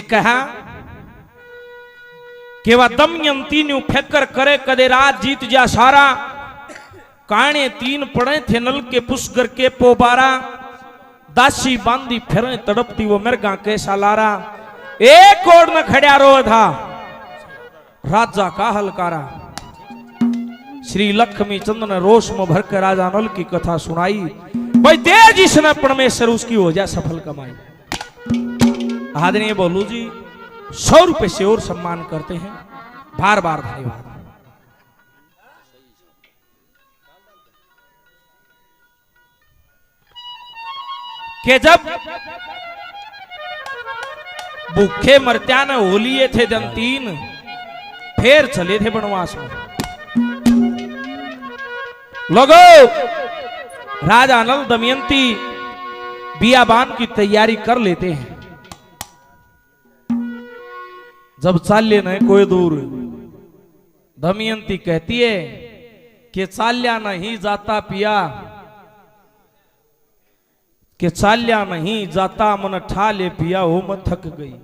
कहा कि वह दमयंती न्यू फेकर करे कदे रात जीत जा सारा काने तीन पड़े थे नल के पुष्कर के पोबारा दासी बांधी फिर तड़पती वो मिर्गा कैसा लारा एक ओर न खड़ा रो था राजा का हलकारा। श्री लक्ष्मी चंद्र ने रोष में भरकर राजा नल की कथा सुनाई। भाई दे जिसने परमेश्वर उसकी हो जाए सफल कमाई। आदरणीय बोलू जी 100 रुपए से और सम्मान करते हैं। बार बार धन्यवाद। कि जब भूखे मरत्या न होलिए थे दिन 3 फिर चले थे वनवास में। लोगो राजा नल दमयंती बियाबान की तैयारी कर लेते हैं। जब चाल्य न कोई दूर दमयंती कहती है कि चाल्या नहीं जाता पिया कि चाल्या नहीं जाता मन ठा ले पिया हो मैं थक गई।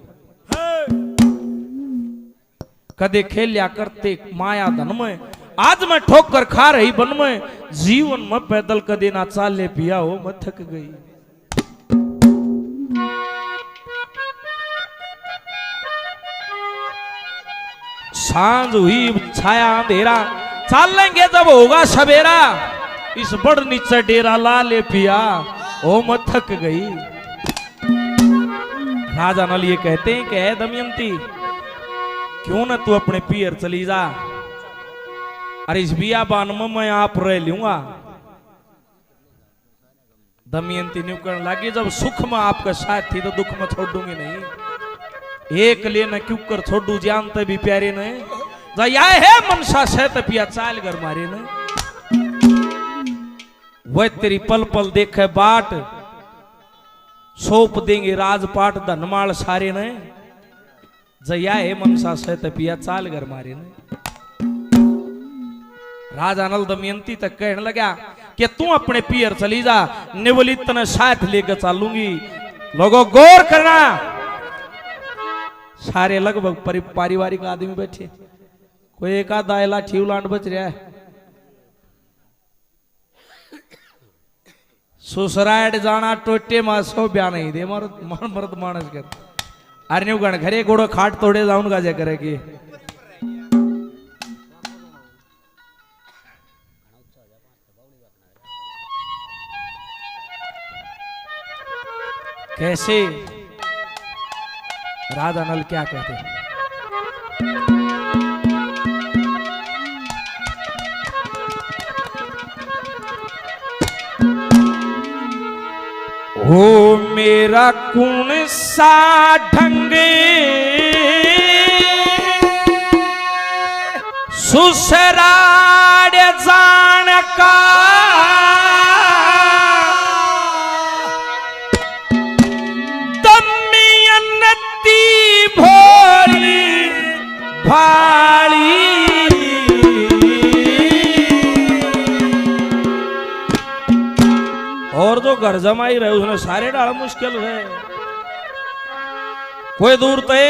कदे खेल्या करते माया धन में आज मैं ठोकर खा रही बन में जीवन में पैदल कदे ना चाल ले पिया हो मैं थक गई। सांझ हुई छाया अंधेरा चाल लेंगे जब होगा सवेरा इस बड़ नीचे डेरा ला ले पिया ओ मैं थक गई। राजा नल ये कहते हैं कि है दमयंती क्यों न तू अपने पियर चली जा। अरे इस बियाबान में मैं आप रह लूंगा। दमयंती न्यू करने लगी जब सुख में आपका साथ थी तो दुख में छोड़ूंगी नहीं। एक लेना क्यों कर छोड़ू जानते भी प्यारे ने जया है मनसा से पिया चाल घर मारे ने। वह तेरी पल पल देखे बाट सौंप देंगे राजपाट धनमाल सारे ने जया है मनसा से पिया चाल घर मारे ने। राजा नल दमयंती तक कहने लगा कि तू अपने पियर चली जा निवलित ने साथ लेकर चलूंगी। लोगों गौर करना सारे लगभग पारिवारिक आदमी बैठे कोई एक आधा लाठी उलांड बच रहा है। सुसरायड जाना टोटे मासो ब्याह नहीं दे मर्द मानस कर अरे गण घरे गोड़ो खाट तोड़े जाऊन गाजे करेगी। कैसे राजा नल क्या कहते हैं हो मेरा कौन सा ढंगे सुसराड़ जान का दमयंती भोली भाली और जो घर जमाई रहे उसने सारे डाल मुश्किल है। कोई दूर ते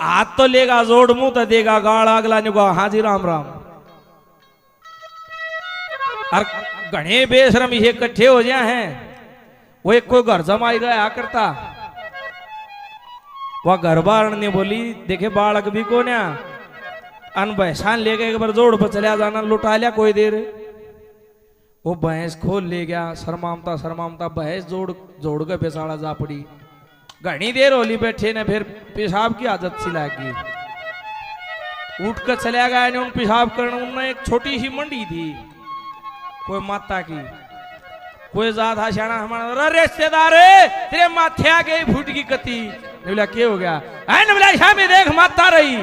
हाथ तो लेगा जोड़ मुंह तो देगा गाड़ अगला ने कहा हाजी राम राम। और घने बेशरम ये इकट्ठे हो जाए हैं वो एक कोई घर जमाई रहा करता वह घर बार ने बोली देखे बालक भी को ना अन बहसान लेके एक बार जोड़ पर चला जाना लुटा लिया कोई देर वो भैंस खोल ले गया शर्मामता शर्मामता भैंस जोड़ के बेसाड़ा जा पड़ी। घनी देर होली बैठे ने फिर पेशाब की आदत सी लगी उठ कर चला गया ने उन पेशाब करने उनने एक छोटी सी मंडी थी कोई माता की कोई ज्यादा शाना हमारा रिश्तेदार तेरे माथे आ गई फूट की कती ने बोला क्या हो गया है ने बोला शाम देख माता रही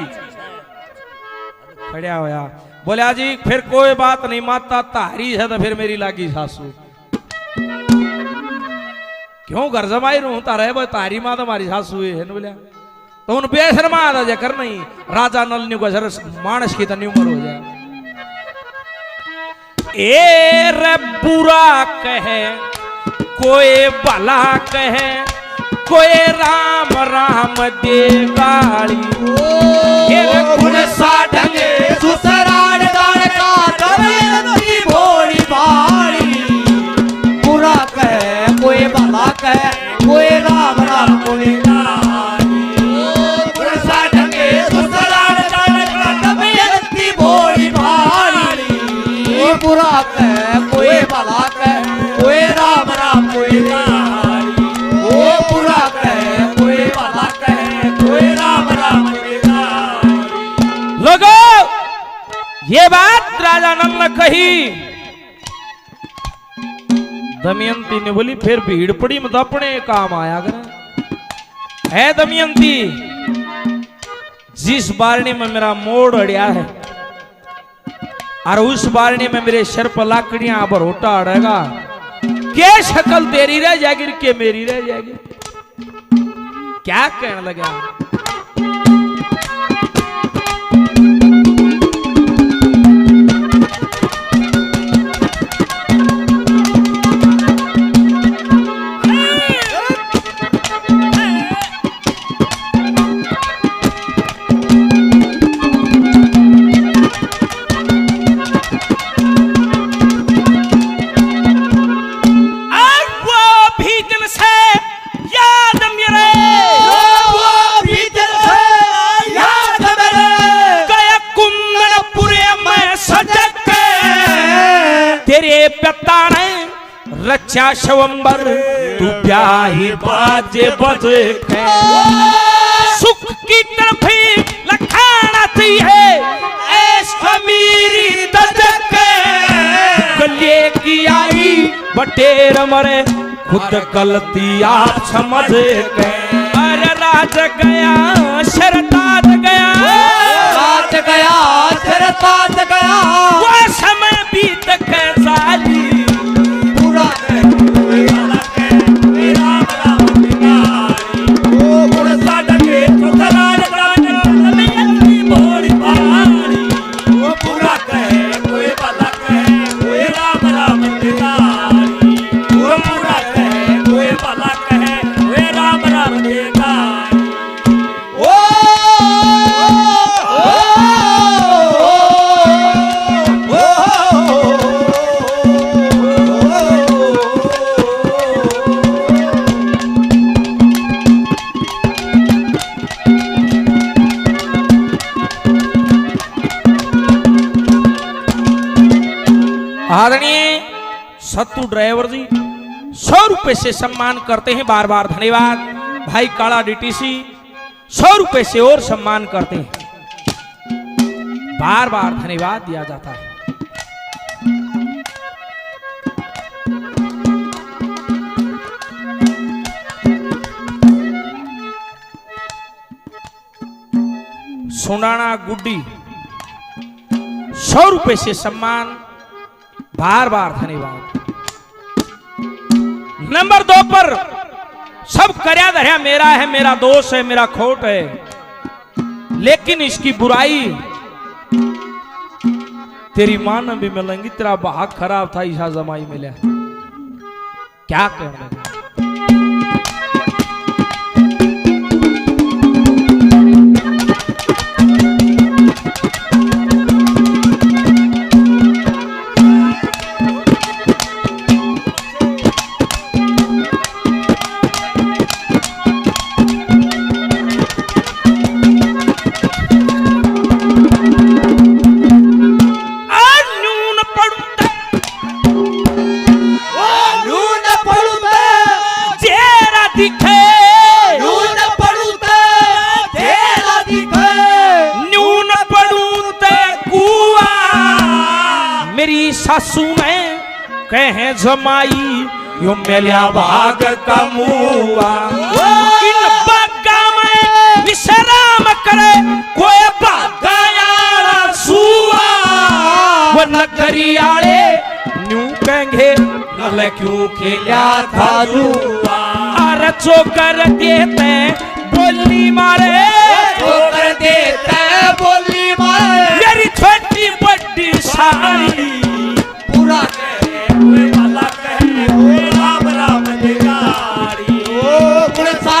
खड़ा होया बोला जी फिर कोई बात नहीं माता तारी है तो फिर मेरी लागी सासू क्यों घर जमाई रू तारे भाई तारी माँ तुम्हारी सासू है बोलिया तो उन बेशर्मा आदा जकर नहीं राजा नल न्यू का मानस की तनी उम्र हो जाए ए रे बुरा कहे कोई भला कहे कोई राम राम दे गाली गुण सा ढंगे सुसराड़ गाड़ का दमयंती भोली भाली बुरा कहे कोई भला कहे कोई राम राम कोई गाली गुण सा ढंगे सुसराड़ गाड़ का दमयंती भोली भाली बुरा कहे कोई भला कहे कोई राम राम कोई गाली ओ बुरा कहे कोई भला कहे कोई राम राम कोई गाली। लोगों ये बात राजा नल ने कही। दमयंती ने बोली फिर भीड़ पड़ी मत अपने काम आया कर है दमयंती। जिस बारणी में मेरा मोड़ अड़िया है और उस बारणी में मेरे सिर पर लाकड़ियां भरोटा अड़ेगा क्या शक्ल तेरी रह जाएगी के मेरी रह जाएगी। क्या कहने लगा रक्षा शवंबर तू ब्याही बाजे बजे सुख की तरफ ही लखाना है ऐश खमीरी दजक गले की आई बटेर मरे खुद गलती आप समझ गए। अरे राज गया शरताज गया राज गया शरताज गया वो समय बीत गए साली आदरणीय सत्तू ड्राइवर जी 100 रुपए से सम्मान करते हैं। बार बार धन्यवाद। भाई काला डीटीसी 100 रुपए से और सम्मान करते हैं। बार बार धन्यवाद दिया जाता है। सोनाना गुड्डी 100 रुपए से सम्मान। बार बार धन्यवाद। नंबर 2 पर सब कर्या धर्या मेरा है, मेरा दोष है, मेरा खोट है, लेकिन इसकी बुराई तेरी मां ने भी मिलेंगी। तेरा भाग खराब था ईशा जमाई मिला। क्या कहना सासू में कहे जमाई यो मेलिया भाग का मुआ इन बागा में विश्राम करे कोई बागा यार सुआ वो नगरी आले न्यू कहेंगे नल क्यों खेला था जुआ। अरे जो कर देते बोली मारे जो कर देते बोली मारे मेरी छोटी बड़ी सारी पूरा कहे कोई भला कहे कोई राम राम दिगारी ओ गुण सा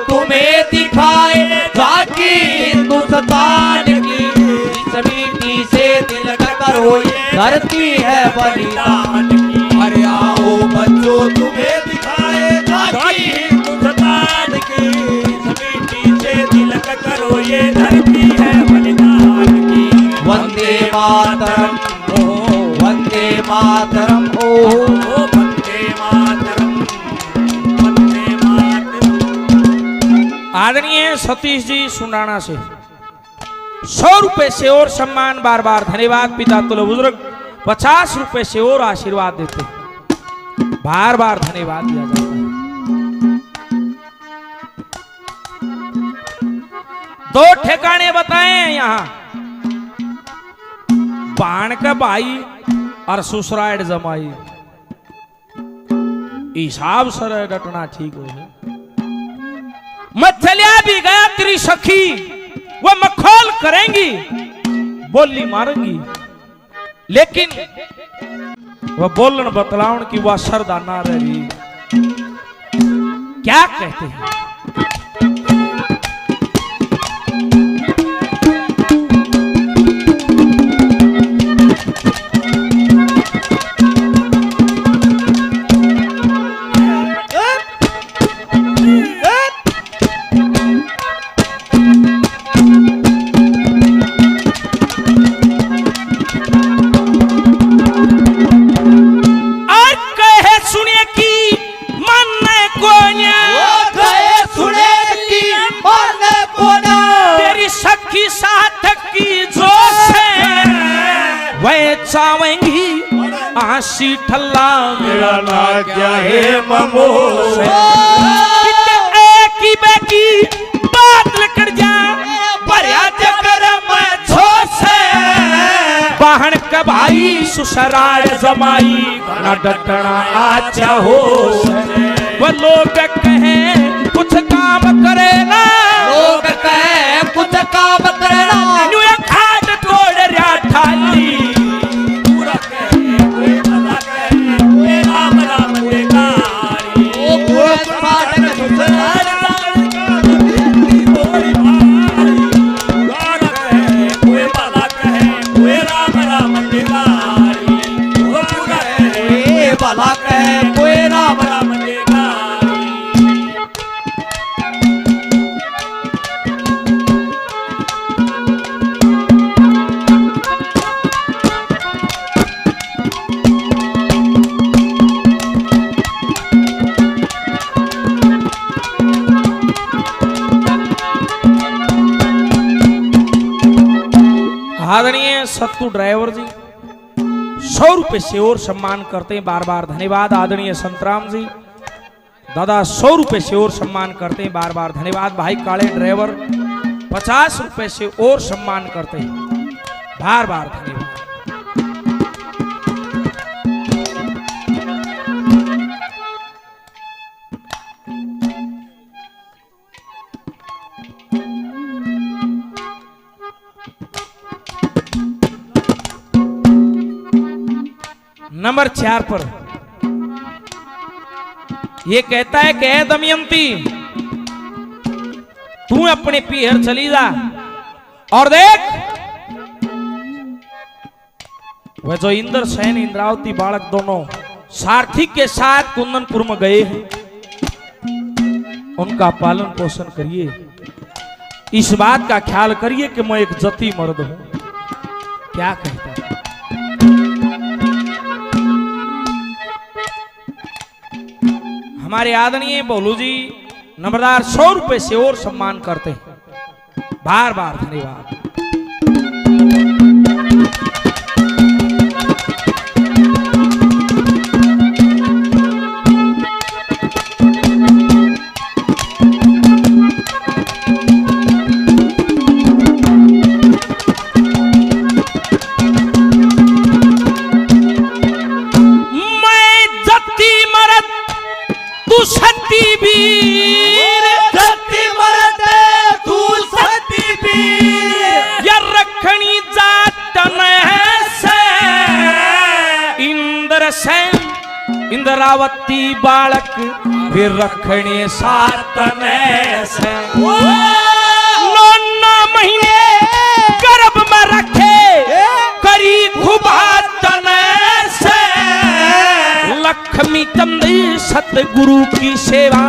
तुम्हें दिखाए झांकी हिंदुस्तान की। इस मिट्टी से दिल का करो ये धरती है बलिदान की। अरे आओ बच्चों तुम्हें दिखाए झांकी हिंदुस्तान की। इस मिट्टी से दिल का करो ये धरती है बलिदान की। वंदे मातरम ओ वंदे मातरम ओ वंदे मातरम वंदे मातरम। आदरणीय सतीश जी सुंडाना से 100 रुपए से और सम्मान बार बार धन्यवाद। पिता तुल्य बुजुर्ग 50 रुपए से और आशीर्वाद देते, बार बार धन्यवाद दिया जाता है। 2 ठिकाने बताए यहाँ, बाण का भाई और ससुराल जमाई। हिसाब से डटना ठीक हो। मछलिया भी गया तेरी सखी, वो मखौल करेंगी, बोली मारेंगी, लेकिन वह बोलन बतलावन की वह सरदा ना रही। क्या कहते हैं? चावेंगी आशी ठल्ला मेरा ना क्या है ममोस। एक ही बेकी बात लकड़ जा भरिया चक्कर में छोस। बाहन का भाई ससुराल जमाई न डटना आचा हो। वो लोग कहें कुछ काम करे ना, लोग कहें कुछ काम करना। खाट तोड़ रहा ठाली आदरणीय सत्तू ड्राइवर जी 100 रुपए से और सम्मान करते हैं, बार बार धन्यवाद। आदरणीय संतराम जी दादा 100 रुपए से और सम्मान करते हैं, बार बार धन्यवाद। भाई काले ड्राइवर 50 रुपए से और सम्मान करते हैं, बार बार धन्यवाद। नंबर 4 पर ये कहता है कि दमयंती तू अपने पीहर चली जा और देख वह जो इंद्र सेन इंद्रावती बालक दोनों सारथी के साथ कुंदनपुर में गए हैं, उनका पालन पोषण करिए। इस बात का ख्याल करिए कि मैं एक जती मर्द हूं। क्या कहता है? हमारे आदरणीय बोलू जी नंबरदार 100 रुपए से और सम्मान करते हैं, बार बार धन्यवाद। इंद्रावती बालक फिर रखने साथ में सतगुरु की सेवा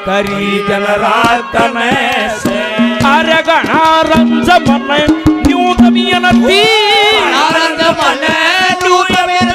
करी जन रात में से अरे गणा रंज मन न्यूत बियनती आनंद मन न्यूत बियनती